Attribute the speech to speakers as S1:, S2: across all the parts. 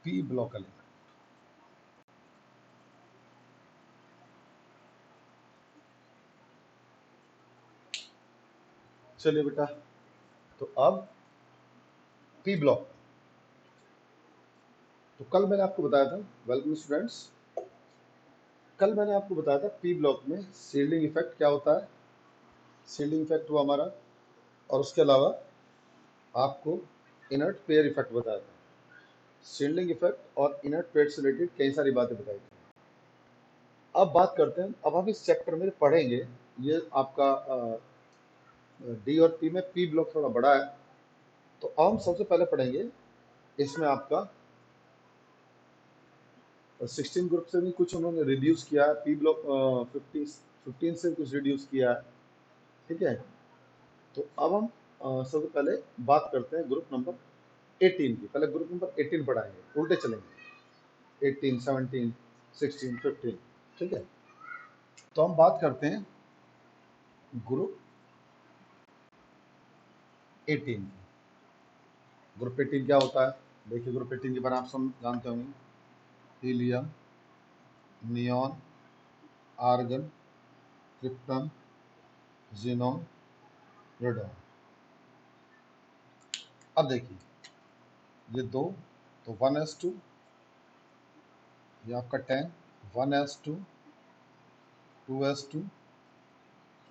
S1: P block element. चलिए बेटा, तो अब पी ब्लॉक, तो कल मैंने आपको बताया था, वेलकम स्टूडेंट्स, कल मैंने आपको बताया था पी ब्लॉक में शील्डिंग इफेक्ट क्या होता है। शील्डिंग इफेक्ट हुआ हमारा, और उसके अलावा आपको इनर्ट पेयर इफेक्ट बताया था। शील्डिंग इफेक्ट और इनर्ट पेयर से रिलेटेड कई सारी बातें बताई थी। अब बात करते हैं, अब हम इस चैप्टर में पढ़ेंगे, ये आपका डी और पी में पी ब्लॉक थोड़ा बड़ा है, तो अब हम सबसे पहले पढ़ेंगे इसमें आपका 16 ग्रुप से भी कुछ उन्होंने रिड्यूस किया है, पी ब्लॉक 15 से कुछ रिड्यूस किया है, ठीक है। तो अब हम सबसे पहले बात करते हैं ग्रुप नंबर 18 की। पहले ग्रुप नंबर 18 पढ़ाएंगे, उल्टे चलेंगे, 18, 17, 16, 15, ठीक है। तो हम बात करते हैं ग्रुप 18 की। ग्रुप 18 क्या होता है? देखिए, ग्रुप 18 के बारे में आप सब जानते होंगे, helium, neon, argon, krypton, xenon, radon. अब देखिए ये दो, तो 1s2, ये आपका 10, 1s2, 2s2,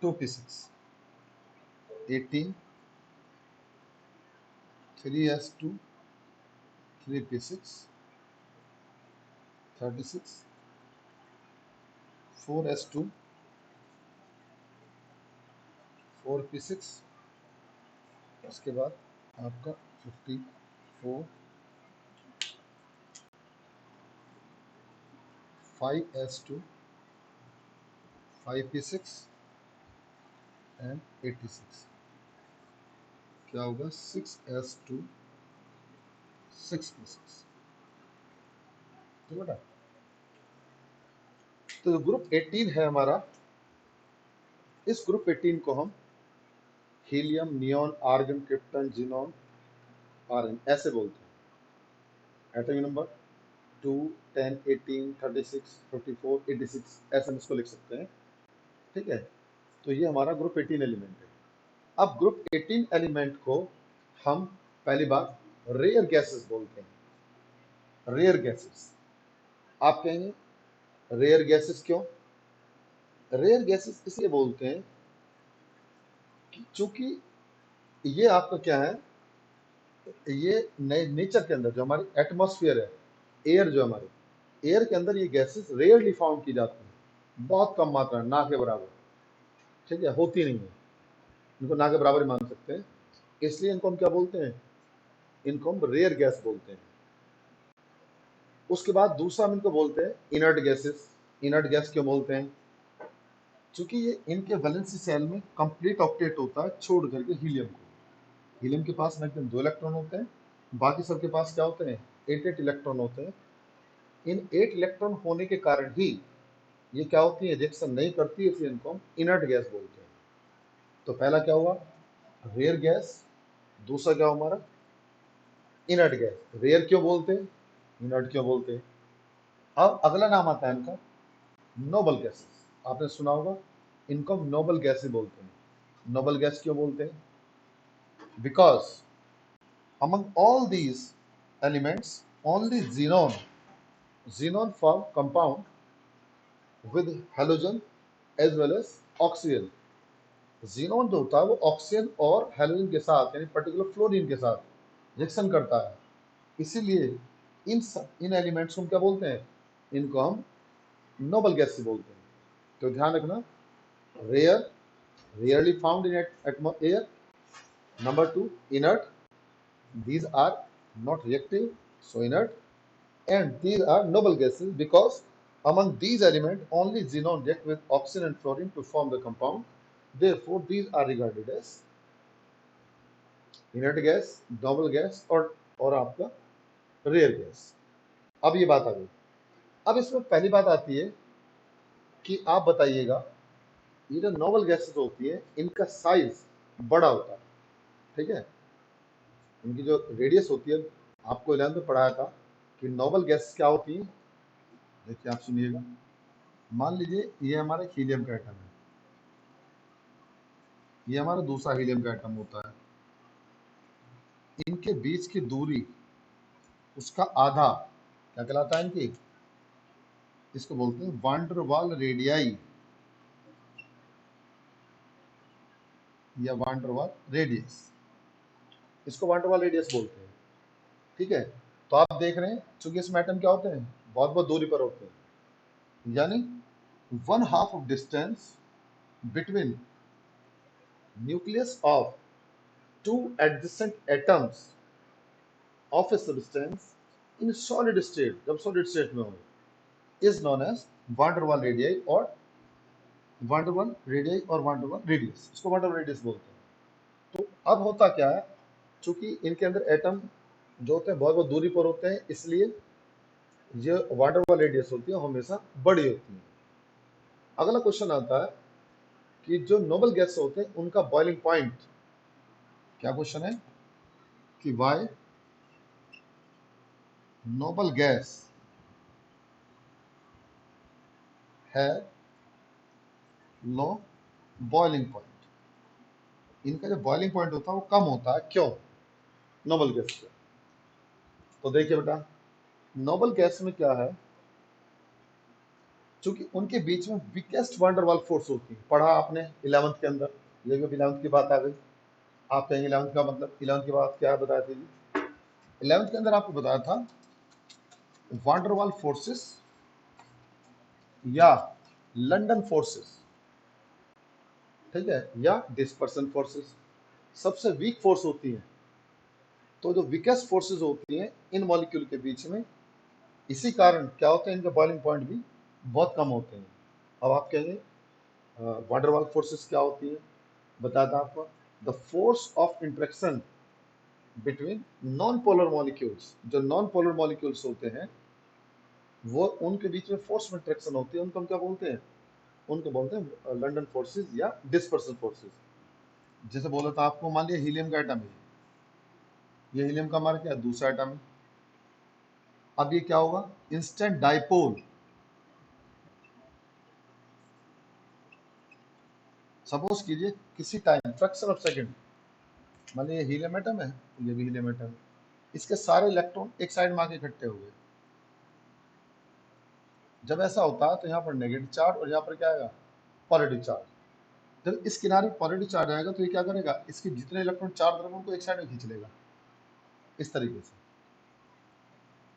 S1: 2p6, 18, 3s2, 3p6, 36, 4s2, 4p6, उसके बाद आपका 54, 5s2, 5p6 एंड 86। क्या होगा? 6s2, 6p6। तो बेटा, तो जो ग्रुप 18 है हमारा, इस ग्रुप 18 को हम helium, neon, argon, krypton, xenon, argon ऐसे बोलते हैं। एटॉमिक नंबर 2, 10, 18, 36, 54, 86 ऐसे हम इसको लिख सकते हैं, ठीक है। तो ये हमारा ग्रुप 18 एलिमेंट है। अब ग्रुप 18 एलिमेंट को हम पहली बात रेयर गैसेस बोलते हैं। रेयर गैसेस, आप कहेंगे रेयर गैसेस क्यों? रेयर गैसेस इसलिए बोलते हैं कि चूंकि ये आपका क्या है, ये नेचर के अंदर जो हमारी एटमॉस्फेयर है, एयर जो हमारे एयर के अंदर, ये गैसेस रेयरली फाउंड की जाती हैं, बहुत कम मात्रा, ना के बराबर, ठीक है, होती नहीं है। इनको ना के बराबर ही मान सकते हैं, इसलिए इनको हम क्या बोलते हैं? इनको हम रेयर गैस बोलते हैं। उसके बाद दूसरा हम इनको बोलते हैं इनर्ट गैसेस। इनर्ट गैस क्यों बोलते हैं? क्योंकि ये इनके वैलेंसी सेल में कंप्लीट ऑक्टेट होता है, छोड़ करके हीलियम को। हीलियम के पास मैक्सिमम 2 इलेक्ट्रॉन होते हैं, बाकी सबके पास क्या होते हैं? 8 इलेक्ट्रॉन होते हैं। इन 8 इलेक्ट्रॉन होने के कारण ही ये क्या होती है? रिएक्शन नहीं करती है, इसलिए इनको हम इनर्ट गैस बोलते हैं। तो पहला क्या हुआ? Rare gas. दूसरा क्या हुआ हमारा? Inert gas. रेयर क्यों बोलते हैं? इनर्ट क्यों बोलते हैं? अब अगला नाम आता है इनका नोबल गैसेस। आपने सुना होगा, इनको हम नोबल गैस ही बोलते हैं। नोबल गैस क्यों बोलते हैं? Because among all these elements only xenon form compound with halogen as well as oxygen। xenon जो होता है वो ऑक्सीजन और हेलोजन के साथ, यानी पर्टिकुलर फ्लोरीन के साथ रिएक्शन करता है। इसीलिए इन एलिमेंट्स को क्या बोलते हैं? इनको हम नोबल गैस बोलते हैं। तो ध्यान रखना, rare, rarely found in air. Number 2, inert, these are not reactive, so inert, and these are noble gases because among these elements only xenon react with oxygen and fluorine to form the compound, therefore these are regarded as inert gas, noble gas और आपका rare gas. अब ये बात आ गई। अब इसमें पहली बात आती है कि आप बताइएगा, ये जो नोबल गैसेस होती है इनका साइज बड़ा होता है, ठीक है। इनकी जो रेडियस होती है, आपको 11th में पढ़ाया था कि नोबल गैस क्या होती है। देखिए आप सुनिएगा, मान लीजिए ये हमारा हीलियम का एटम है, ये हमारा दूसरा हीलियम का एटम होता है, इनके बीच की दूरी उसका आधा क्या कहलाता है इनकी, इसको बोलते हैं वान डेर वाल रेडियाई या वान डेर वाल रेडियस, इसको वान डेर वाल रेडियस बोलते हैं। ठीक है, तो आप देख रहे हैं चूंकि इसमें एटम क्या होते हैं, बहुत बहुत दूरी पर होते हैं, यानी 1/2 of distance between nucleus of two adjacent atoms of a substance in solid state, जब solid state में हो, is known as van der Waal radii और van der Waal radii और van der Waal radius, इसको van der Waal radius बोलते हैं। तो अब होता क्या है, चूंकि इनके अंदर एटम जो होते हैं बहुत बहुत दूरी पर होते हैं, इसलिए जो van der Waal radius होती है हमेशा बड़ी होती है। अगला क्वेश्चन आता है कि जो नोबल गैस होते हैं उनका बॉइलिंग पॉइंट, क्या क्वेश्चन है कि वाई नोबल गैस है लो बॉइलिंग पॉइंट, इनका जो बॉइलिंग पॉइंट होता है वो कम होता है, क्यों नोबल गैस का। तो देखिए बेटा, नोबल गैस में क्या है, चूंकि उनके बीच में वीकेस्ट वान डेर वाल फोर्स होती है, पढ़ा आपने 11th के अंदर, ये भी 11th की बात आ गई। आप कहेंगे 11th का मतलब 11th की बात क्या बताया था जी, 11th के अंदर आपको बताया था वान डेर वाल फोर्सेस या लंदन फोर्सेस, ठीक है, या डिस्पर्सन फोर्सेस सबसे वीक फोर्स होती है। तो जो वीकेस्ट फोर्सेस होती हैं इन मॉलिक्यूल के बीच में, इसी कारण क्या होता है, इनके बॉइलिंग पॉइंट भी बहुत कम होते हैं। अब आप कहेंगे वान डेर वाल फोर्सेस क्या होती है, बताया था आपको, the force of interaction between non polar molecules, जो नॉन पोलर मॉलिक्यूल्स होते हैं वो उनके बीच में फोर्स में इंट्रैक्शन होती है, उनको हम क्या बोलते हैं, उनको बोलते हैं लंदन फोर्सेस या डिस्पर्सन फोर्सेस। जैसे बोला था आपको, मान लिया हीलियम का एटम है, ये हीलियम का हमारा क्या है, दूसरा एटम है। अब ये क्या होगा, इंस्टेंट डाइपोल, सपोज कीजिए किसी टाइम फ्रैक्शन ऑफ सेकंड, मान लीजिए हीलियम एटम है, ये भी हीलियम एटम है, इसके सारे इलेक्ट्रॉन एक साइड में आके इकट्ठे हो गए। जब ऐसा होता है तो यहाँ पर नेगेटिव चार्ज और यहाँ पर क्या आएगा, पॉजिटिव चार्ज। जब इस किनारे पॉजिटिव चार्ज आएगा तो ये क्या करेगा, इसके जितने इलेक्ट्रॉन चार्ज रहेंगे उनको एक साइड में खींच लेगा, इस तरीके से।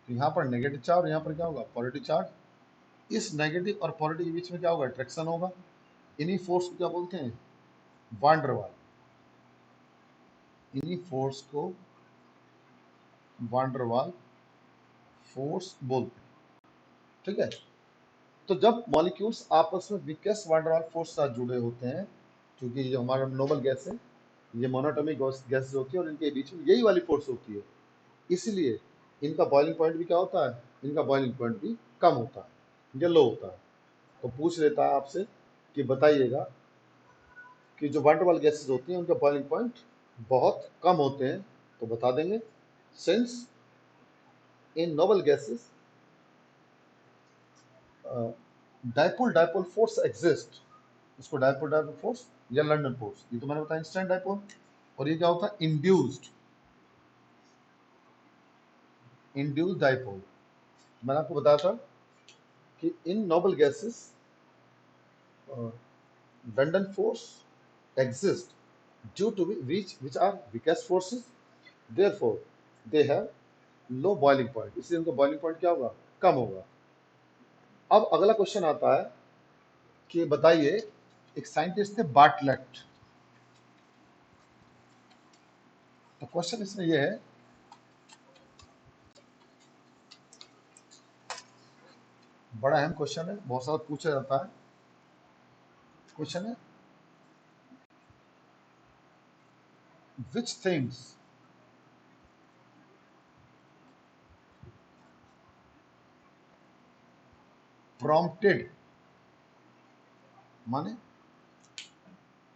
S1: तो यहाँ पर नेगेटिव चार्ज और यहाँ पर क्या होगा, पॉजिटिव चार्ज। इस नेगेटिव और पॉजिटिव के बीच में क्या होगा, अट्रैक्शन होगा। इन्हीं फोर्स को क्या बोलते हैं, वान डेर वाल, इन्हीं फोर्स को वान डेर वाल फोर्स बोलते हैं। ठीक है, तो जब मॉलिक्यूल्स आपस में वीकेस्ट वान डेर वाल फोर्स साथ जुड़े होते हैं, क्योंकि जो हमारा नोबल गैस है ये मोनोटॉमिक गैसेस होती है और इनके बीच में यही वाली फोर्स होती है, इसलिए इनका बॉइलिंग पॉइंट भी क्या होता है, इनका बॉइलिंग पॉइंट भी कम होता है या लो होता है। तो पूछ लेता है आपसे कि बताइएगा कि जो वान डेर वाल गैसेस होती हैं उनका बॉइलिंग पॉइंट बहुत कम होते हैं, तो बता देंगे since in noble gases dipole dipole force exist, इसको डाइपोल डाइपोल फोर्स या लंदन फोर्स, ये तो मैंने बताया इंस्टेंट डाइपोल। और ये क्या होता है, इंड्यूस्ड, इंड्यूस्ड डाइपोल। मैंने आपको बताया था कि इन noble gases London force exist due to which are weakest forces, therefore they have low boiling point, इसलिए उनका बॉइलिंग पॉइंट क्या होगा, कम होगा। अब अगला क्वेश्चन आता है कि बताइए, एक साइंटिस्ट थे बार्टलेट, तो क्वेश्चन इसमें यह है, बड़ा अहम क्वेश्चन है, बहुत सारा पूछा जाता है। क्वेश्चन है, विच थिंग्स prompted, माने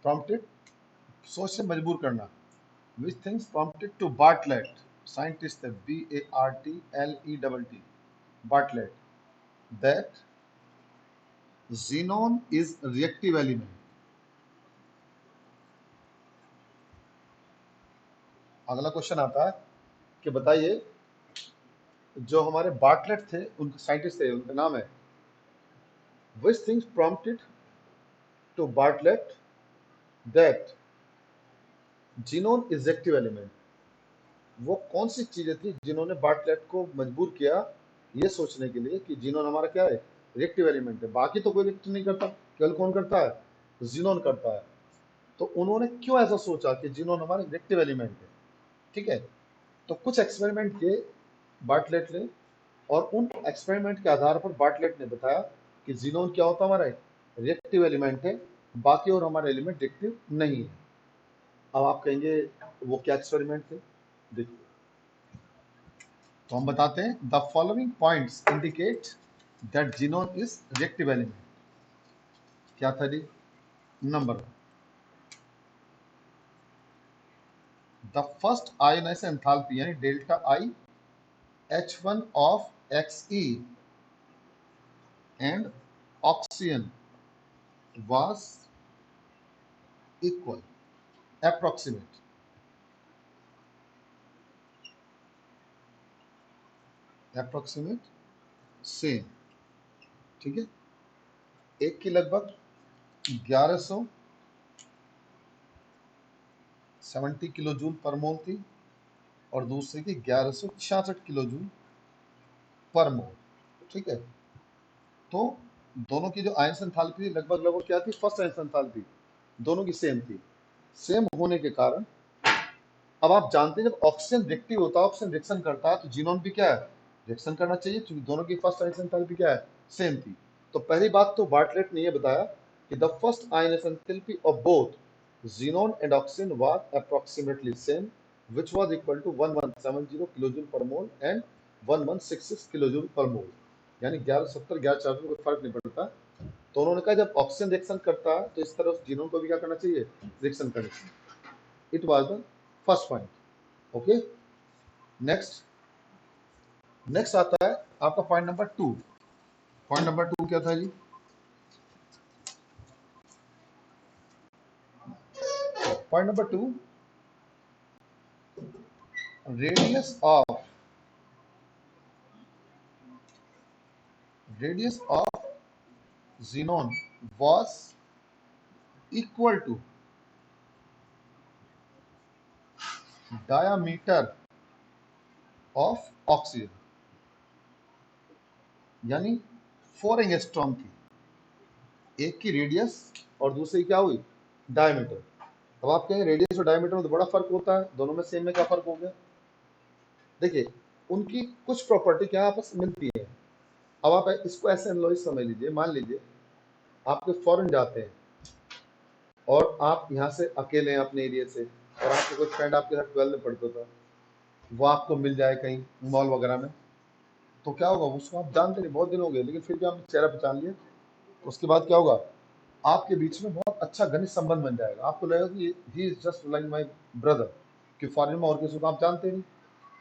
S1: prompted सोच से मजबूर करना, which things prompted to Bartlett scientist है, BARTLETT, Bartlett, that xenon is reactive element. अगला क्वेश्चन आता है कि बताइए, जो हमारे बार्टलेट थे, उनके साइंटिस्ट थे, उनका नाम है, which things prompted to Bartlett that xenon is reactive element। वो कौन सी चीजें थी जिन्होंने बार्टलेट को मजबूर किया ये सोचने के लिए कि जीनोन हमारा क्या है, रिएक्टिव एलिमेंट है, बाकी तो कोई रिएक्ट नहीं करता, केवल कौन करता है, जीनोन करता है। तो उन्होंने क्यों ऐसा सोचा कि जीनोन हमारे रिएक्टिव एलिमेंट है, ठीक है। तो कुछ एक्सपेरिमेंट किए बार्टलेट ने, और उन एक्सपेरिमेंट के आधार पर बार्टलेट ने बताया कि जीनोन क्या होता है, हमारा रिएक्टिव एलिमेंट है, बाकी और हमारे एलिमेंट रिएक्टिव नहीं है। अब आप कहेंगे वो क्या एक्सपेरिमेंट थे, देखिए। तो हम बताते हैं, the following points indicate that xenon is reactive element. क्या था जी? Number, the first ionisation enthalpy यानी delta I H1 of Xe and oxygen was equal, approximate, same, ठीक है। एक की लगभग 1170 किलो जूल पर मोल थी और दूसरे की 1166 किलो जूल पर मोल, ठीक है। तो दोनों की जो आयन एंथैल्पी लगभग लगभग क्या थी, फर्स्ट आयन एंथैल्पी दोनों की सेम थी। सेम होने के कारण अब आप जानते हैं जब ऑक्सीजन रिएक्टिव होता है, ऑक्सीजन रिएक्शन करता है, तो जीनोन भी क्या है, रिएक्शन करना चाहिए, क्योंकि दोनों की फर्स्ट आयन एंथैल्पी क्या है, सेम थी। तो पहली बात तो बार्टलेट ने ये बताया कि the first ion enthalpy of both xenon and oxygen was approximately same, which was equal to 1170 kilojoule पर मोल and 1166 किलोजूल पर मोल, यानी 1170 1140 में कोई फर्क नहीं पड़ता। तो उन्होंने कहा जब ऑक्सीजन रिएक्शन करता है तो इस तरफ जीनोन को भी क्या करना चाहिए, रिएक्शन करना चाहिए। It was the first point, okay. Next next आता है आपका पॉइंट नंबर 2। पॉइंट नंबर 2 क्या था जी? Point number 2, radius of xenon was equal to diameter of oxygen, यानी 4 एंगस्ट्रॉम थी, एक की रेडियस और दूसरी क्या हुई, डायमीटर। अब आप कहेंगे रेडियस और डायमीटर में तो बड़ा फर्क होता है, दोनों में सेम में क्या फर्क हो गया? देखिए, उनकी कुछ प्रॉपर्टी क्या आपस में मिलती है। अब आप इसको ऐसे एनालिसिस समझ लीजिए, मान लीजिए आपके फॉरेन जाते हैं और आप यहाँ से अकेले हैं अपने एरिया से, और आपके कोई फ्रेंड आपके साथ 12 में पढ़ता था, वो आपको मिल जाए कहीं मॉल वगैरह में, तो क्या होगा, उसको आप जानते नहीं, बहुत दिन हो गए, लेकिन फिर भी आपने चेहरा पहचान लिया, तो उसके बाद क्या होगा, आपके बीच में बहुत अच्छा घनिष्ठ संबंध बन जाएगा। आपको लगेगा कि he is just like my brother, कि फॉरेन में और किसी को आप जानते नहीं,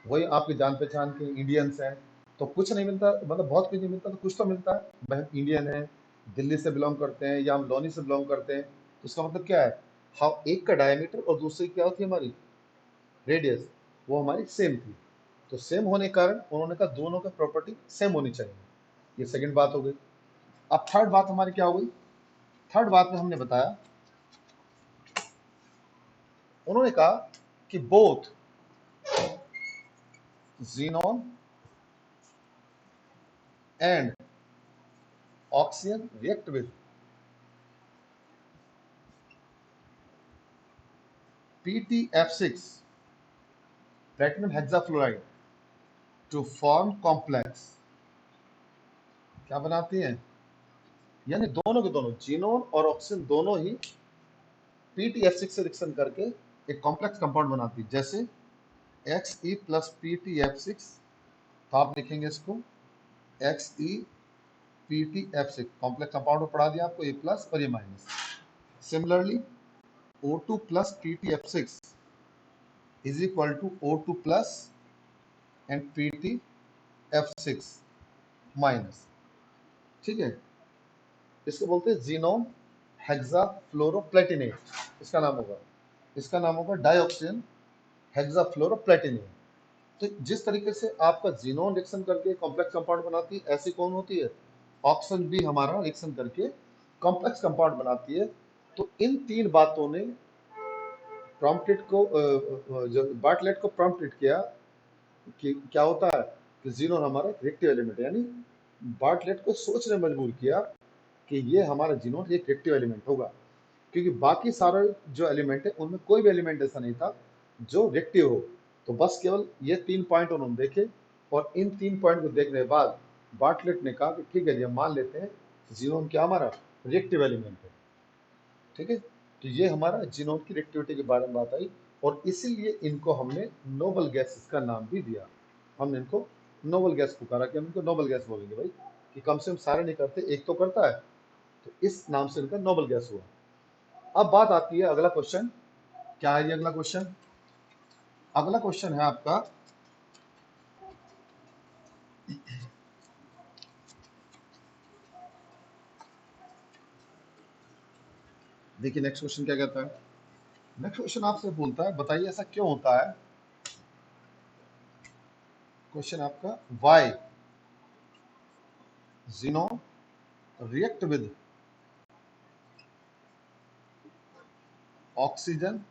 S1: वही आपकी जान पहचान के इंडियंस हैं। तो कुछ नहीं मिलता, मतलब बहुत कुछ नहीं मिलता, तो कुछ तो मिलता है, बहन इंडियन है, दिल्ली से बिलोंग करते हैं या हम लोनी से बिलोंग करते हैं, तो इसका मतलब क्या है, हाँ, एक का डायमीटर और दूसरी क्या होती है हमारी रेडियस, वो हमारी सेम थी। तो सेम होने के कारण उन्होंने कहा दोनों का प्रॉपर्टी सेम होनी चाहिए। ये सेकंड बात हो गई। अब थर्ड बात हमारी क्या हो गई? थर्ड बात में हमने बताया, उन्होंने कहा कि both xenon and oxygen react with PTF6 platinum hexafluoride to form complex, क्या बनाती हैं, यानी दोनों के दोनों जीनोन और ऑक्सीजन दोनों ही PTF6 से रिएक्शन करके एक कॉम्प्लेक्स कंपाउंड बनाती है, जैसे Xe प्लस PTF6, तो आप लिखेंगे इसको Xe PTF6, कॉम्प्लेक्स कंपाउंड पढ़ा दिया आपको, ये प्लस और ये minus. Similarly O2 plus PTF6 is equal to O2 plus and PtF6 minus, ठीक है। इसको बोलते हैं जीनोन हेक्साफ्लोरोप्लेटिनेट, इसका नाम होगा, इसका नाम होगा डाइऑक्सिजन हेक्साफ्लोरोप्लेटिनेट। तो जिस तरीके से आपका जीनोन रिएक्शन करके कॉम्प्लेक्स कंपाउंड बनाती है, ऐसी कौन होती है, ऑक्सीजन भी हमारा रिएक्शन करके कॉम्प्लेक्स कंपाउंड बनाती है। तो इन तीन बातों ने प्रॉम्प्टेड को जो बार्टलेट को प्रॉम्प्टेड किया कि क्या होता है कि जीनोन हमारा रिएक्टिव एलिमेंट है, यानी बार्टलेट को सोचने मजबूर किया कि ये हमारा जीनोन एक रिएक्टिव एलिमेंट होगा, क्योंकि बाकी सारे जो एलिमेंट है उनमें कोई भी एलिमेंट ऐसा नहीं था जो रिएक्टिव हो। तो बस केवल ये 3 पॉइंट उन्होंने देखे, और इन 3 पॉइंट को देखने के बाद बार्टलेट ने कहा कि ठीक है, ये मान लेते हैं जीनोन क्या हमारा रिएक्टिव एलिमेंट है, ठीक है। तो ये हमारा जीनोन की रिएक्टिविटी के बारे में बात आई, और इसीलिए इनको हमने नोबल गैसेस का नाम भी दिया। हमने इनको नोबल गैस पुकारा कि हम इनको नोबल गैस बोलेंगे भाई, कि कम से कम सारे नहीं करते, एक तो करता है, तो इस नाम से इनका नोबल गैस हुआ। अब बात आती है अगला क्वेश्चन, क्या है ये अगला क्वेश्चन? अगला क्वेश्चन है आपका, देखिए नेक्स्ट क्वेश्चन क्या कहता है। नेक्स्ट क्वेश्चन आपसे बोलता है बताइए ऐसा क्यों होता है। क्वेश्चन आपका, Y xenon react with oxygen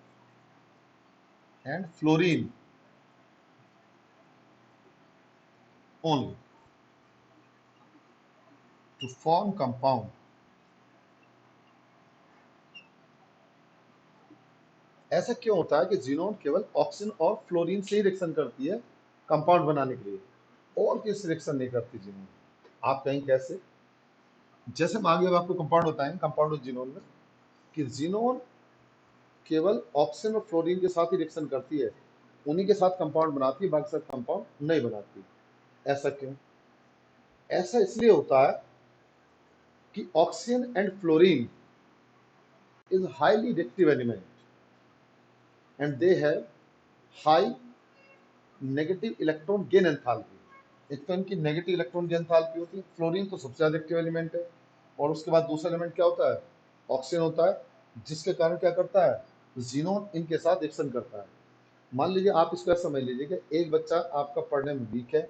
S1: and fluorine only to form compound. ऐसा क्यों होता है कि जीनोन केवल ऑक्सीजन और फ्लोरीन से ही रिएक्शन करती है कंपाउंड बनाने के लिए, और किसी रिएक्शन नहीं करती जीनोन? आप कहें कैसे? जैसे हम आगे आपको कंपाउंड बताएंगे, कंपाउंड ऑफ जीनोन में, कि जीनोन केवल ऑक्सीजन और फ्लोरीन के साथ ही रिएक्शन करती है, उन्हीं के साथ कंपाउंड बनाती है, बाकी सब कंपाउंड नहीं बनाती। ऐसा क्यों? ऐसा इसलिए होता है कि oxygen and fluorine is highly reactive element and they have high negative electron gain enthalpy. एक तो इनकी नेगेटिव इलेक्ट्रॉन गेन एंथैल्पी होती है, फ्लोरीन तो सबसे ज्यादा एक्टिव एलिमेंट है, और उसके बाद दूसरा एलिमेंट क्या होता है, ऑक्सीजन होता है, जिसके कारण क्या करता है, जीनोन इनके साथ रिएक्शन करता है। मान लीजिए आप इसको ऐसा समझ लीजिए कि एक बच्चा आपका पढ़ने में वीक है,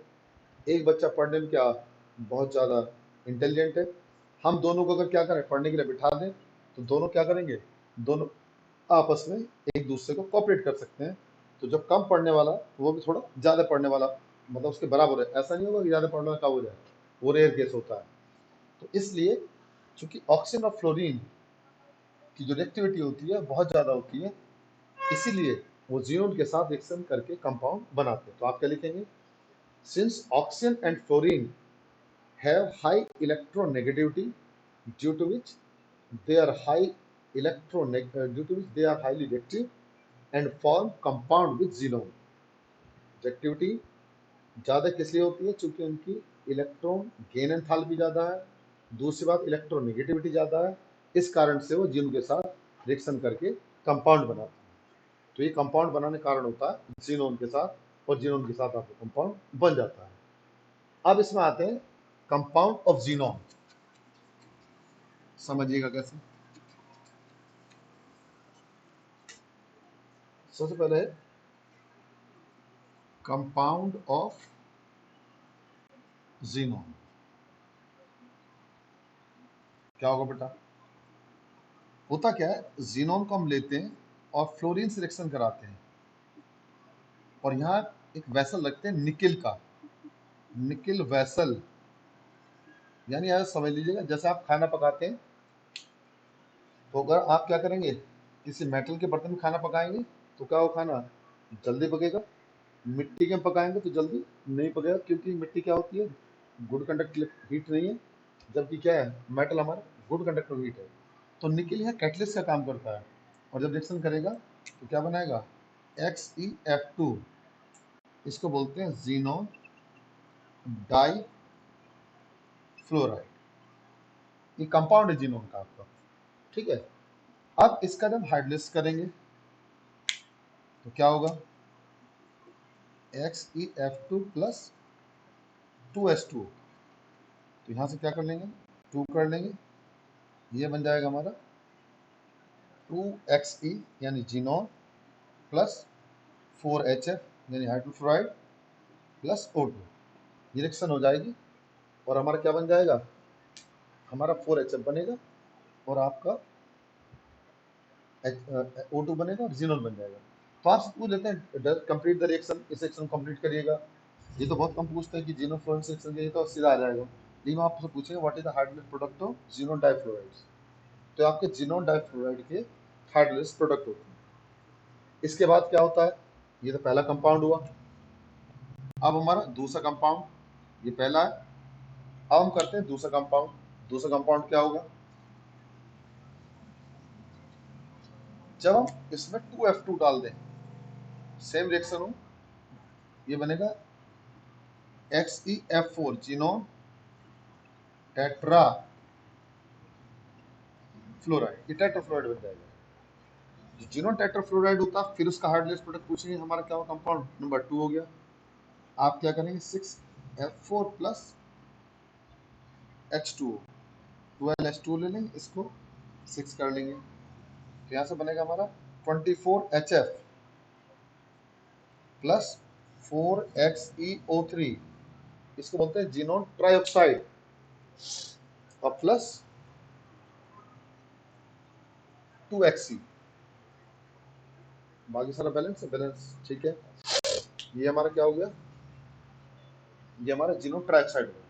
S1: एक बच्चा पढ़ने में क्या बहुत ज़्यादा इंटेलिजेंट है। हम दोनों को अगर क्या करें, पढ़ने के लिए बिठा दें, तो दोनों क्या करेंगे, दोनों आपस में एक दूसरे को कोऑपरेट कर सकते हैं। तो जब कम पढ़ने वाला वो भी थोड़ा ज़्यादा पढ़ने वाला, मतलब उसके बराबर है, ऐसा नहीं होगा कि ज़्यादा पढ़ने वाला कम हो जाए, वो रेयर केस होता है। तो इसलिए चूंकि ऑक्सीजन और फ्लोरीन की जो रिएक्टिविटी होती है बहुत ज़्यादा होती है, इसीलिए वो जीनोन के साथ रिएक्शन करके कंपाउंड बनाते हैं। तो आप क्या लिखेंगे, since oxygen and fluorine have high electronegativity due to which they are due to which they are highly reactive and form compound with xenon. Reactivity ज़्यादा किस लिए होती है, चूंकि उनकी इलेक्ट्रॉन गेन एंथैल्पी ज़्यादा है, दूसरी बात इलेक्ट्रोनेगेटिविटी ज़्यादा है, इस कारण से वो जीनोन के साथ रिएक्शन करके कंपाउंड बनाते हैं। तो ये कंपाउंड बनाने का कारण होता है जीनोन के साथ, और जीनोन के साथ आपको कंपाउंड बन जाता है। अब इसमें आते हैं कंपाउंड ऑफ जीनोन, समझिएगा कैसे। सबसे पहले कंपाउंड ऑफ जीनोन क्या होगा बेटा, होता क्या है, जीनोन को हम लेते हैं और फ्लोरीन से रिएक्शन कराते हैं, और यहाँ एक वेसल रखते हैं निकिल का, निकिल वेसल, यानी यार समझ लीजिएगा जैसे आप खाना पकाते हैं, तो अगर आप क्या करेंगे, किसी मेटल के बर्तन में खाना पकाएंगे तो क्या वो खाना जल्दी पकेगा, मिट्टी के में पकाएंगे तो जल्दी नहीं पकेगा, क्योंकि मिट्टी क्या होती है, गुड कंडक्टर हीट नहीं है, जबकि क्या है, मेटल हमारा गुड कंडक्टर हीट है। तो निकिल यहाँ कैटलिस्ट का काम करता है, और जब रिएक्शन करेगा तो क्या बनाएगा, XeF2, इसको बोलते हैं जीनोन डाई फ्लोराइड, ये कंपाउंड है जीनोन का आपका, ठीक है। अब इसका जब हाइड्रोलाइज करेंगे तो क्या होगा, XeF2 प्लस 2H2। तो यहाँ से क्या कर लेंगे, 2 कर लेंगे, ये बन जाएगा हमारा 2Xe यानी जीनॉन प्लस 4HF यानी हाइड्रोफ्लोराइड प्लस O2। ये रिएक्शन हो जाएगी और हमारा क्या बन जाएगा, हमारा 4HF बनेगा और आपका O2 बनेगा और जीनॉन बन जाएगा। तो आपसे पूछ लेते हैं कंप्लीट द रिएक्शन, इस रिएक्शन कंप्लीट करिएगा। ये तो बहुत कम पूछते हैं कि जीनोन फ्लोरीन रिएक्शन ये तो सीधा आ जाएगा, लेकिन आपसे पूछेंगे what is the hydraulic product of xenon difluoride. तो आपके जीनोन डाइफ्लोराइड के हाइड्रोलिक प्रोडक्ट होते हैं। इसके बाद क्या होता है, ये तो पहला कंपाउंड हुआ। अब हमारा दूसरा कंपाउंड, ये पहला है, अब हम करते हैं दूसरा कंपाउंड। दूसरा कंपाउंड क्या होगा, जब हम इसमें 2F2 डाल दें, सेम रिएक्शन हो, ये बनेगा XeF4 जीनोन टेट्रा फ्लोराइड, ये टेट्राफ्लोराइड बन जाएगा। जीनोन टेट्राफ्लोराइड होता, फिर उसका हाइड्रोलिक प्रोडक्ट पूछेंगे, हमारा क्या हुआ, कंपाउंड नंबर 2 हो गया। आप क्या करेंगे, 6F4 प्लस H2O, 12H2O ले लेंगे, इसको 6 कर लेंगे, तो यहाँ से बनेगा हमारा 24HF प्लस 4XeO3, इसको बोलते हैं जीनोन ट्राइऑक्साइड, और प्लस 2Xe। बाकी सारा बैलेंस है, बैलेंस ठीक है। ये हमारा क्या हो गया, ये हमारा जीनोन ट्राइऑक्साइड हो गया।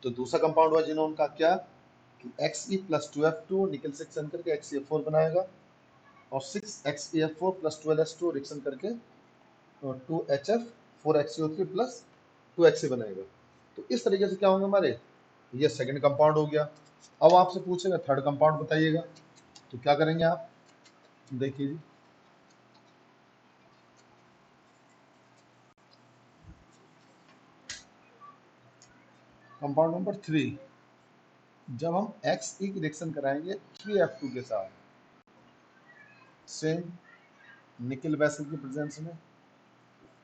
S1: तो दूसरा कंपाउंड हुआ जीनोन का क्या, कि Xe प्लस 2F2 निकल से रिएक्शन करके XeF4 बनाएगा, और 6XeF4 प्लस 12H2 रिएक्शन करके 2HF 4XeO3 प्लस 2Xe बनाएगा। तो इस तरीके से क्या होंगे हमारे, ये सेकंड कंपाउंड हो गया। अब आपसे पूछेगा थर्ड कंपाउंड बताइएगा, तो क्या करेंगे आप, देखिए जी, कंपाउंड नंबर 3, जब हम Xe की रिएक्शन कराएंगे 3F2 के साथ, सेम निकल वेसल की प्रेजेंस में,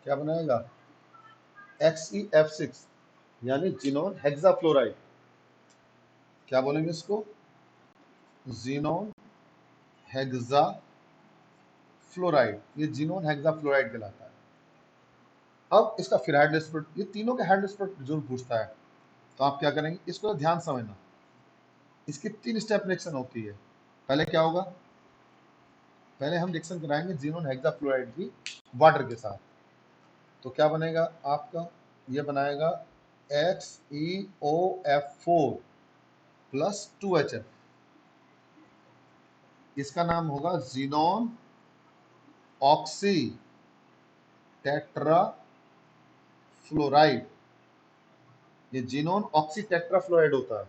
S1: क्या बनाएगा, XeF6 यानी जीनोन हेक्साफ्लोराइड। क्या बोलेंगे इसको, जीनोन हेक्साफ्लोराइड, ये जीनोन हेक्साफ्लोराइड कहलाता है। अब इसका फिर हाइड्रोलिक प्रोडक्ट, ये तीनों के हाइड्रोलिक प्रोडक्ट जरूर पूछता है, तो आप क्या करेंगे, इसको ध्यान समझना। इसकी 3 स्टेप रिएक्शन होती है। पहले क्या होगा, पहले हम रिएक्शन कराएंगे जीनोन हेक्साफ्लोराइड की वाटर के साथ, तो क्या बनेगा आपका, ये बनाएगा XeOF4 प्लस 2HF, इसका नाम होगा जीनोन ऑक्सी टेट्रा फ्लोराइड, ये जीनोन ऑक्सी टेट्रा फ्लोराइड होता है।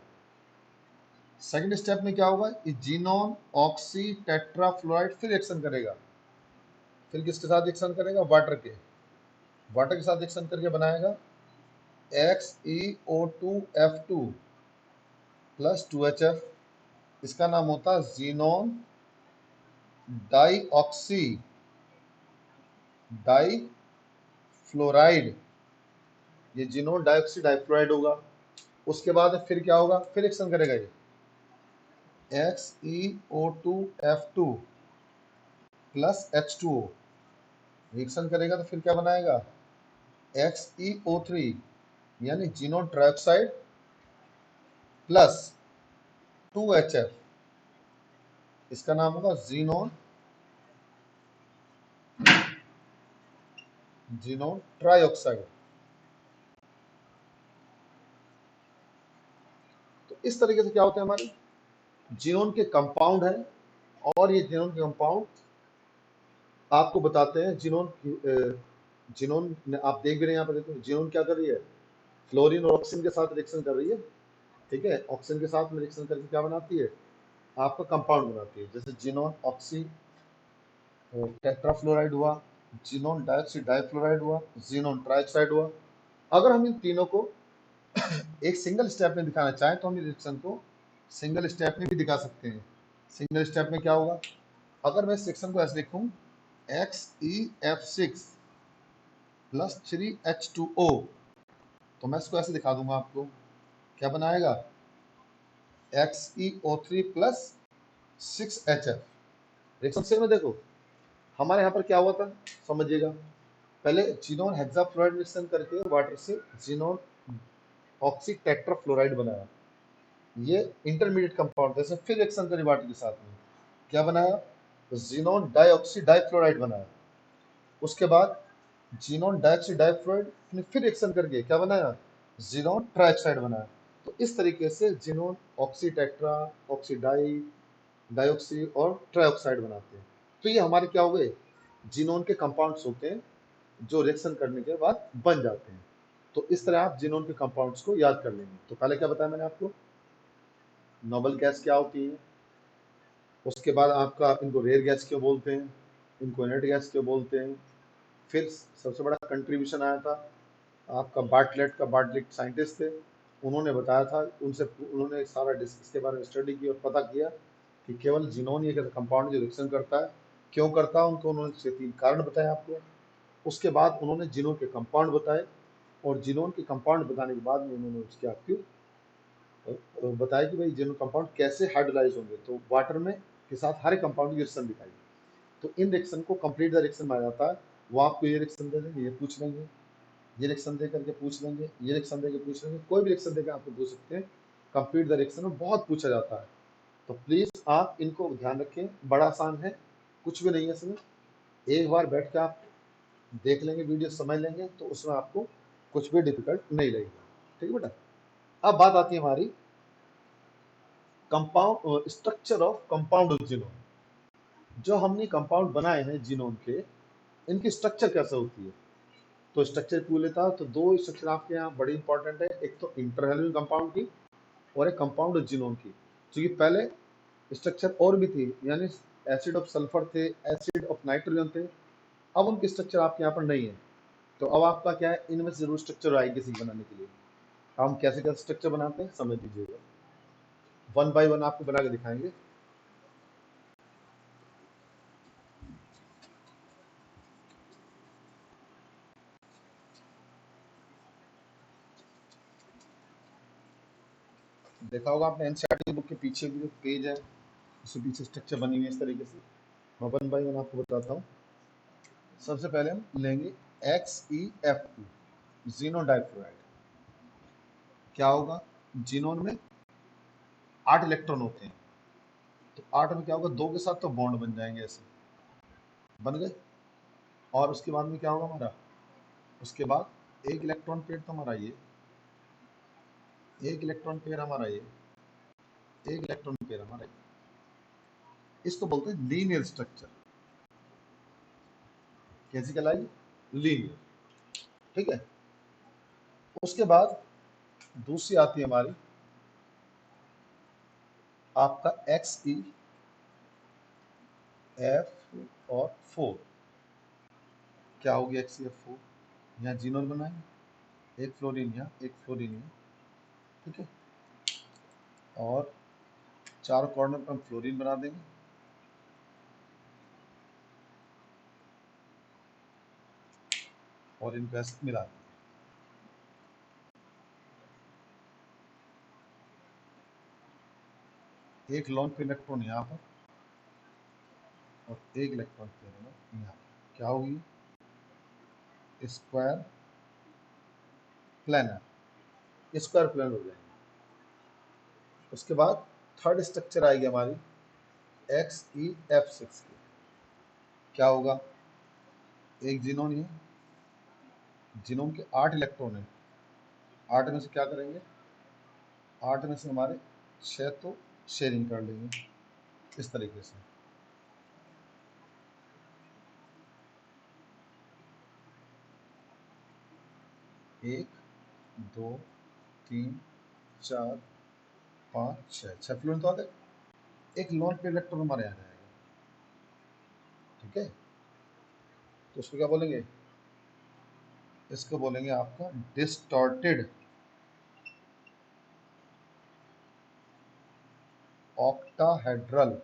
S1: सेकंड स्टेप में क्या होगा, ये जीनोन ऑक्सी टेट्रा फ्लोराइड फिर रिएक्शन करेगा, फिर किसके साथ रिएक्शन करेगा, वाटर के, वाटर के साथ रिएक्शन करके बनाएगा XeO2F2 प्लस 2HF, इसका नाम होता है जीनोन डाईऑक्सी डाईफ्लोराइड, ये जीनोन डाईऑक्सी डाईफ्लोराइड होगा। उसके बाद फिर क्या होगा, फिर रिएक्शन करेगा ये XeO2F2 प्लस H2O, रिएक्शन करेगा तो फिर क्या बनाएगा, XeO3 यानी जीनोन ट्राइऑक्साइड प्लस 2HF, इसका नाम होगा जीनोन ट्राइऑक्साइड। तो इस तरीके से क्या होते हैं हमारे जीनोन के कंपाउंड है, और ये जीनोन के कंपाउंड आपको बताते हैं। जीनोन आप देख भी रहे हैं, यहाँ पर देखो जीनोन क्या कर रही है, फ्लोरीन और ऑक्सीजन के साथ रिएक्शन कर रही है, ठीक है, ऑक्सीजन के साथ में रिएक्शन करके क्या बनाती है, आपका कंपाउंड बनाती है। जैसे जीनोन ऑक्सी टेट्राफ्लोराइड हुआ, जीनोन डाइऑक्सी डाइफ्लोराइड हुआ, जीनोन ट्राइऑक्साइड हुआ। अगर हम इन तीनों को एक सिंगल स्टेप में दिखाना चाहें तो हम इस रिएक्शन को सिंगल स्टेप में भी दिखा सकते हैं। सिंगल स्टेप में क्या होगा, अगर मैं इस रिएक्शन को ऐसे लिखूं XeF6 प्लस 3H2O। तो मैं इसको ऐसे दिखा दूंगा आपको, क्या बनाएगा, XeO3 प्लस 6HF। रिएक्शन से में देखो हमारे यहाँ पर क्या हुआ था, समझिएगा। पहले जिनोन हेक्साफ्लोराइड मिश्रण करके वाटर से जिनोन ऑक्सी टेट्राफ्लोराइड बनाया। ये इंटरमीडिएट कंपाउंड थे, फिर रिएक्शन करी वाटर के साथ में, क्या बनाया, जिनोन डाइऑक्सी डाइफ्लोराइड बनाया। उसके बाद जिनोन डाइऑक्सी डाइफ्लोराइड ने फिर रिएक्शन करके क्या बनाया, जिनोन ट्राइऑक्साइड बनाया। तो इस तरीके से xenon oxy tetra, oxy di, dioxy और ट्राइऑक्साइड बनाते हैं। तो ये हमारे क्या हो गए, जिनोन के कंपाउंड्स होते हैं जो रिएक्शन करने के बाद बन जाते हैं। तो इस तरह आप जिनोन के कंपाउंड्स को याद कर लेंगे। तो पहले क्या बताया मैंने आपको, नोबल गैस क्या होती है, उसके बाद आपका इनको रेयर गैस क्यों बोलते हैं, इनको इनर्ट गैस क्यों बोलते हैं। फिर सबसे बड़ा कंट्रीब्यूशन आया था आपका बार्टलेट साइंटिस्ट थे, उन्होंने बताया था, उन्होंने सारा इसके बारे में स्टडी की और पता किया कि केवल जिनोन ये कंपाउंड जो रिएक्शन करता है, क्यों करता है, उनको उन्होंने 3 कारण बताए आपको। उसके बाद उन्होंने जिनोन के कंपाउंड बताए, और जिनोन के कंपाउंड बताने के बाद में उन्होंने उसके आपकी बताया कि भाई जिनोन कंपाउंड कैसे हाइड्रोलाइज होंगे। तो वाटर में के साथ हर एक कंपाउंड की रिएक्शन दिखाई। तो इन रिएक्शन को कंप्लीट द रिएक्शन माना जाता है। वो आपको ये रिएक्शन दे देंगे, ये पूछ लेंगे, ये रिएक्शन दे करके पूछ लेंगे, ये रिएक्शन दे के पूछ लेंगे, कोई भी रिएक्शन देकर आपको पूछ सकते हैं। कंप्लीट द रिएक्शन में बहुत पूछा जाता है। तो प्लीज आप इनको ध्यान रखें, बड़ा आसान है, कुछ भी नहीं है इसमें। एक बार बैठ के आप देख लेंगे, वीडियो समझ लेंगे, तो उसमें आपको कुछ भी डिफिकल्ट नहीं लगेगा। ठीक है बेटा। अब बात आती है हमारी compound structure of compound of xenon. जो हमने कंपाउंड बनाए हैं जिनोन के, इनकी स्ट्रक्चर कैसे होती है। तो स्ट्रक्चर पूछ लेता है, तो 2 स्ट्रक्चर आपके यहाँ बड़ी इंपॉर्टेंट है, एक तो इंटरहेलिन कंपाउंड की और एक कंपाउंड जिनोन की। क्योंकि पहले स्ट्रक्चर और भी थी, यानी एसिड ऑफ सल्फर थे, एसिड ऑफ नाइट्रोजन थे। अब उनकी स्ट्रक्चर आपके यहाँ पर नहीं है। तो अब आपका क्या है, इनमें से जरूर स्ट्रक्चर आएगी किसी बनाने के लिए। हम कैसे कैसे स्ट्रक्चर बनाते हैं समझ लीजिएगा, 1 बाय 1 आपको बना के दिखाएंगे। देखा होगा आपने एनसीईआरटी बुक के पीछे भी जो पेज है, उसके पीछे स्ट्रक्चर बनी हुई है इस तरीके से। मैं 1 बाय 1 आपको बताता हूँ। सबसे पहले हम लेंगे XeF2 जीनोन डाइफ्लोराइड। क्या होगा, जीनोन में 8 इलेक्ट्रॉन होते हैं। तो 8 में क्या होगा, 2 के साथ तो बॉन्ड बन जाएंगे, ऐसे बन गए। और उसके बाद में क्या होगा हमारा, उसके बाद एक इलेक्ट्रॉन पेयर तो हमारा ये, एक इलेक्ट्रॉन पेयर हमारा ये, एक इलेक्ट्रॉन पेयर हमारा ये। इसको बोलते हैं लीनियर स्ट्रक्चर। कैसी कहलाई, लीनियर। ठीक है। उसके बाद दूसरी आती है हमारी आपका XeF और 4। क्या होगी XeF4, यहाँ जीनोन बनाएंगे, एक फ्लोरीन यहाँ, एक फ्लोरीन यहाँ। ठीक है। और चारों कॉर्नर पर हम फ्लोरीन बना देंगे। और इनको ऐसे मिला देंगे। एक लॉन पे इलेक्ट्रॉन यहाँ पर और एक इलेक्ट्रॉन पे यहाँ पर। क्या होगी, स्क्वायर प्लानर, स्क्वायर प्लानर हो जाएंगे। उसके बाद थर्ड स्ट्रक्चर आएगी हमारी XeF6 की। क्या होगा, एक जीनोन है, जीनोम के 8 इलेक्ट्रॉन है। 8 में से क्या करेंगे, 8 में से हमारे 6 तो शेयरिंग कर लेंगे इस तरीके से। एक, 2, 3, 4, 5, 6 फ्लोरीन तो आ गए। एक लॉन पे इलेक्ट्रॉन हमारे यहाँ जाएगा। ठीक है। तो उसको क्या बोलेंगे, इसको बोलेंगे आपका डिस्टॉर्टेड ऑक्टाहेड्रल।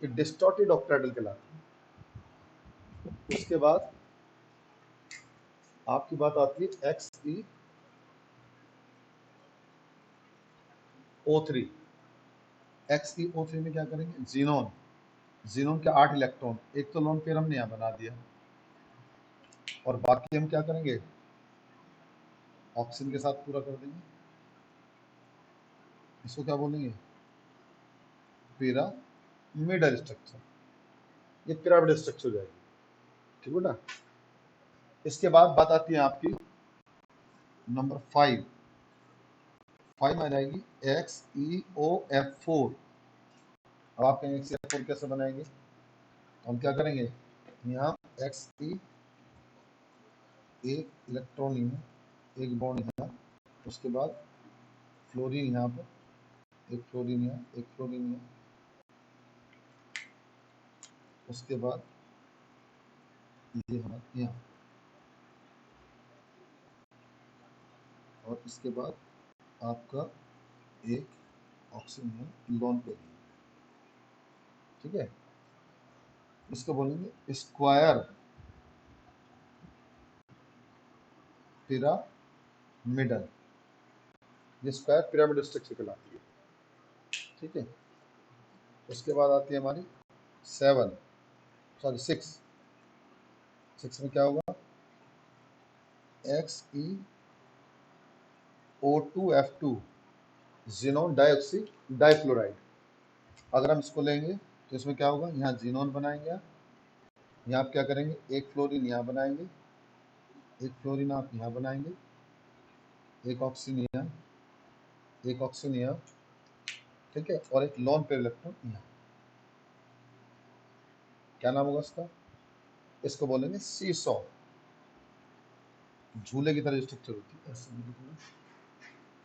S1: डिस्टॉर्टेड ऑक्टाहेड्रल कहलाता है। उसके बाद आपकी बात आती है XeO3। XeO3 में क्या करेंगे, जीनोन, जीनोन के 8 इलेक्ट्रॉन, एक तो लोन पेयर हमने यहाँ बना दिया, और बाकी हम क्या करेंगे, ऑक्सीजन के साथ पूरा कर देंगे। इसको क्या बोलेंगे, पिरामिडल स्ट्रक्चर। ये पिरामिडल स्ट्रक्चर हो जाएगी, ठीक है ना। इसके बाद बात आती है आपकी नंबर 5 में आ जाएगी XeO4। अब आप कहेंगे XeO4 कैसे बनाएंगे, हम क्या करेंगे, यहाँ Xe एक इलेक्ट्रॉन यहाँ, एक बॉन्ड यहाँ, उसके बाद फ्लोरीन यहाँ पर, एक फ्लोरीन यहाँ, एक फ्लोरीन यहाँ, उसके बाद ये हमारा यहाँ, और इसके बाद आपका एक ऑक्सीजन है लोन पे, ठीक है। इसको बोलेंगे स्क्वायर पिरामिडल, ये स्क्वायर पिरामिड स्ट्रक्चर कहलाती है, ठीक है। उसके बाद आती है हमारी 6 में क्या होगा, XeO2F2 जीनोन डाइऑक्सी डाइफ्लोराइड। अगर हम इसको लेंगे तो इसमें क्या होगा, यहाँ जीनोन बनाएंगे आप, यहाँ आप क्या करेंगे, एक फ्लोरीन यहाँ बनाएंगे, एक फ्लोरीन आप यहाँ बनाएंगे, एक ऑक्सीजन यहाँ, एक ऑक्सीजन यहाँ, ठीक है, और एक लॉन पेयर इलेक्ट्रॉन यहाँ। क्या नाम होगा इसका, इसको बोलेंगे सीसॉ, झूले की तरह स्ट्रक्चर होती है ऐसे।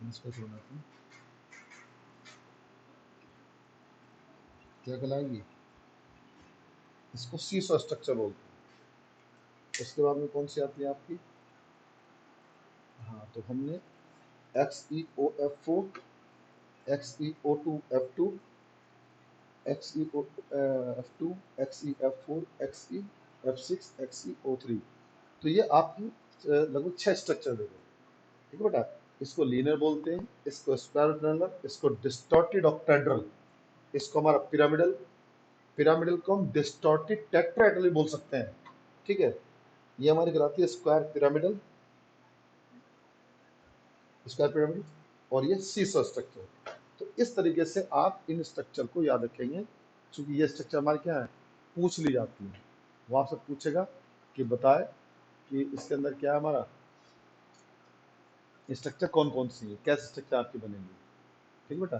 S1: इसको बनाते हैं, क्या कहलाएगी, इसको सीसॉ स्ट्रक्चर बोलते हैं। उसके बाद में कौन सी आती है आपकी, हाँ तो हमने XeOF4, XeO2F2, XeOF2, XeF4, XeF6, XeO3। तो ये आपकी लगभग 6 स्ट्रक्चर दे गए, ठीक है बेटा। इसको लीनियर बोलते हैं, इसको स्पाइरल, इसको डिस्टॉर्टेड ऑक्टाहेड्रल, इसको हमारा पिरामिडल, पिरामिडल को हम डिस्टॉर्टेड टेट्राहेड्रल बोल सकते हैं, ठीक है। ये हमारी कहलाती है स्क्वायर पिरामिडल, स्क्वायर पिरामिड, और ये सीसॉ स्ट्रक्चर। तो इस तरीके से आप इन स्ट्रक्चर को याद रखेंगे, क्योंकि ये स्ट्रक्चर हमारे क्या है, पूछ ली जाती है। वो आपसे पूछेगा कि बताए कि इसके अंदर क्या है, हमारा स्ट्रक्चर कौन कौन सी है, कैसे स्ट्रक्चर आपकी बनेंगी, ठीक है बेटा।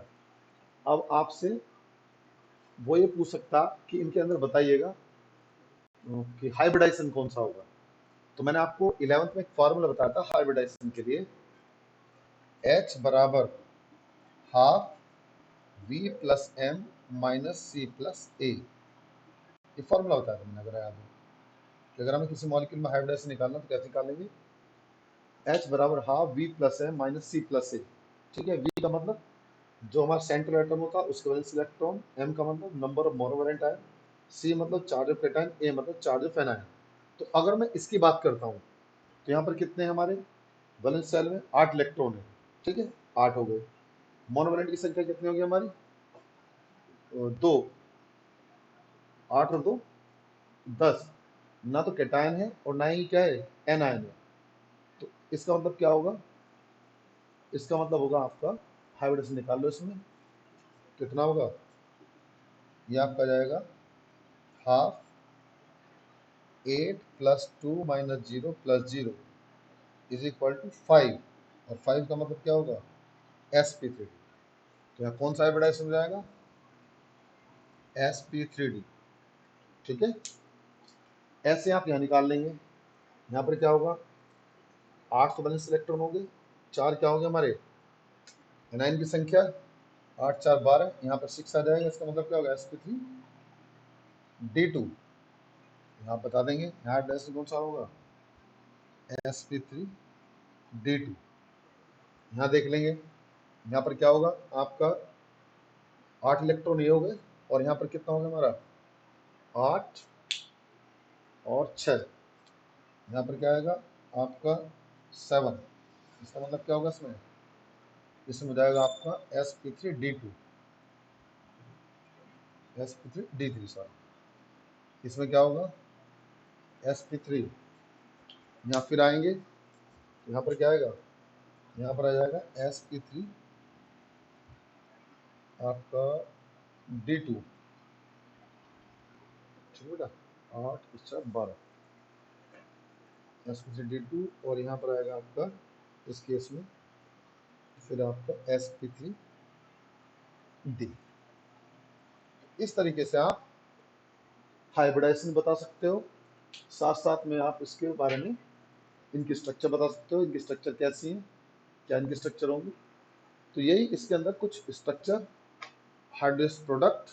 S1: अब आपसे वो ये पूछ सकता कि इनके अंदर बताइएगा कि हाइब्रिडाइजेशन कौन सा होगा। तो मैंने आपको 11th में एक फॉर्मूला बताया था हाइब्रिडाइजेशन के लिए, H बराबर हाफ V+M-C+A। ये फॉर्मूला बताया था मैंने, अगर याद हो कि अगर हमें किसी मॉलिक्यूल में हाइब्रिडाइजेशन निकालना तो कैसे निकालेंगे, H बराबर हाफ V+M-C+A, ठीक है। V का मतलब जो हमारा सेंट्रल एटम होता है उसके वैलेंस इलेक्ट्रॉन, M का मतलब number of monovalent ion, C मतलब चार्ज ऑफ कैटायन, A मतलब चार्ज ऑफ एनायन। तो अगर मैं इसकी बात करता हूँ तो यहाँ पर कितने हैं हमारे वैलेंस शेल में, 8 इलेक्ट्रॉन है, ठीक है, 8 हो गए। मोनोवैलेंट की संख्या कितनी होगी हमारी, 2, 8 और 2 10। ना तो कैटायन है और ना ही क्या है, एनायन है। तो इसका मतलब क्या होगा, इसका मतलब होगा आपका, हाइब्रिडेशन निकाल लो, इसमें कितना होगा, ये आपका जाएगा हाफ 8 + 2 - 0 + 0 = 5, और 5 का मतलब क्या होगा, sp3। तो यहाँ कौन सा हाइब्रिडाइजेशन हो जाएगा, sp3d, ठीक है। ऐसे आप यहाँ निकाल लेंगे, यहाँ पर क्या होगा, 8 तो बैलेंस इलेक्ट्रॉन हो गए, 4 क्या हो गए हमारे एनायन की संख्या, 8 × 4 = 12, यहाँ पर 6 आ जाएगा, इसका मतलब क्या होगा, sp3d2। यहाँ बता देंगे, यहाँ हाइब्रिडाइजेशन कौन सा होगा, sp3d2। यहाँ देख लेंगे, यहाँ पर क्या होगा आपका, 8 इलेक्ट्रॉन ये हो गए, और यहाँ पर कितना होगा हमारा, 8 और 6, यहाँ पर क्या आएगा आपका 7, इसका मतलब क्या होगा इसमें, इसमें हो जाएगा आपका sp3d2, sp3d3 सॉरी, इसमें क्या होगा sp3, यहाँ फिर आएंगे यहाँ पर क्या आएगा, यहाँ पर आ जाएगा sp3 आपका d2, ठीक बेटा, 8 4 12 sp3d2, और यहाँ पर आएगा आपका इस केस में फिर आपका sp3d। इस तरीके से आप हाइब्रिडाइजेशन बता सकते हो, साथ साथ में आप इसके बारे में इनकी स्ट्रक्चर बता सकते हो, इनकी स्ट्रक्चर कैसी है, क्या इनकी स्ट्रक्चर होंगी। तो यही इसके अंदर कुछ स्ट्रक्चर, हार्डवेयर प्रोडक्ट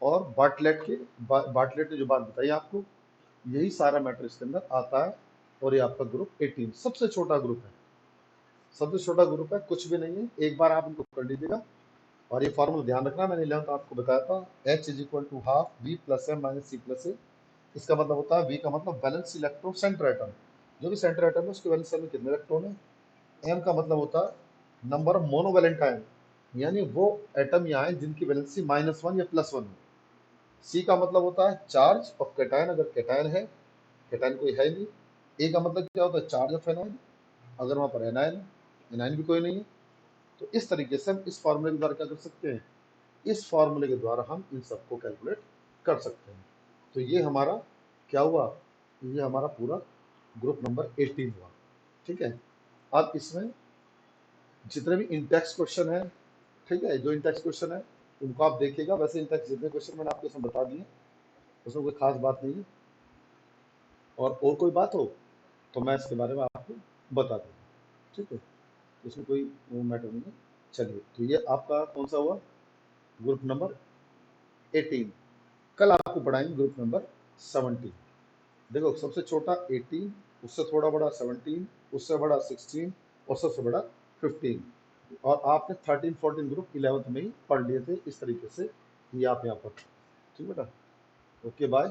S1: और बार्टलेट के बार्टलेट ने जो बात बताई आपको, यही सारा मैटर इसके अंदर आता है। और ये आपका ग्रुप 18 सबसे छोटा ग्रुप है, सबसे छोटा ग्रुप है, कुछ भी नहीं है। एक बार आप इनको कर लीजिएगा। और ये फॉर्मूला ध्यान रखना, मैंने 11th आपको बताया था, H is equal to half V plus M minus C plus A। इसका मतलब होता है V का मतलब बैलेंस इलेक्ट्रॉन सेंटर एटम, जो भी सेंटर एटम है उसके वैलेंस में कितने इलेक्ट्रॉन है। M का मतलब होता है नंबर ऑफ मोनोवैलेंट आयन, यानी वो एटम यहाँ है जिनकी वैलेंसी -1 या +1 हो। C का मतलब होता है चार्ज ऑफ कैटायन, अगर कैटायन है, कैटायन कोई है नहीं। A का मतलब क्या होता है चार्ज ऑफ एनायन, अगर वहाँ पर एनायन है, एनायन भी कोई नहीं है। तो इस तरीके से हम इस फॉर्मूले के द्वारा क्या कर सकते हैं, इस फॉर्मूले के द्वारा हम इन सबको कैलकुलेट कर सकते हैं। तो ये हमारा क्या हुआ, ये हमारा पूरा ग्रुप नंबर 18 हुआ, ठीक है। अब इसमें जितने भी इंटेक्स क्वेश्चन है, ठीक है, जो इंटेक्स क्वेश्चन है उनको आप देखिएगा। वैसे इंटेक्स जितने क्वेश्चन मैंने आपको इसमें बता दिए, उसमें कोई खास बात नहीं है। और कोई बात हो तो मैं इसके बारे में आपको बता दूँगा, ठीक है, इसमें कोई वो मैटर नहीं है। चलिए, तो ये आपका कौन सा हुआ, ग्रुप नंबर 18। कल आपको पढ़ाएंगे ग्रुप नंबर 17। देखो, सबसे छोटा 18, उससे थोड़ा बड़ा 17, उससे बड़ा 16 और सबसे बड़ा 15। और आपने 13 14 ग्रुप 11th में ही पढ़ लिए थे। इस तरीके से ये आप यहाँ पर, ठीक बेटा, ओके बाय।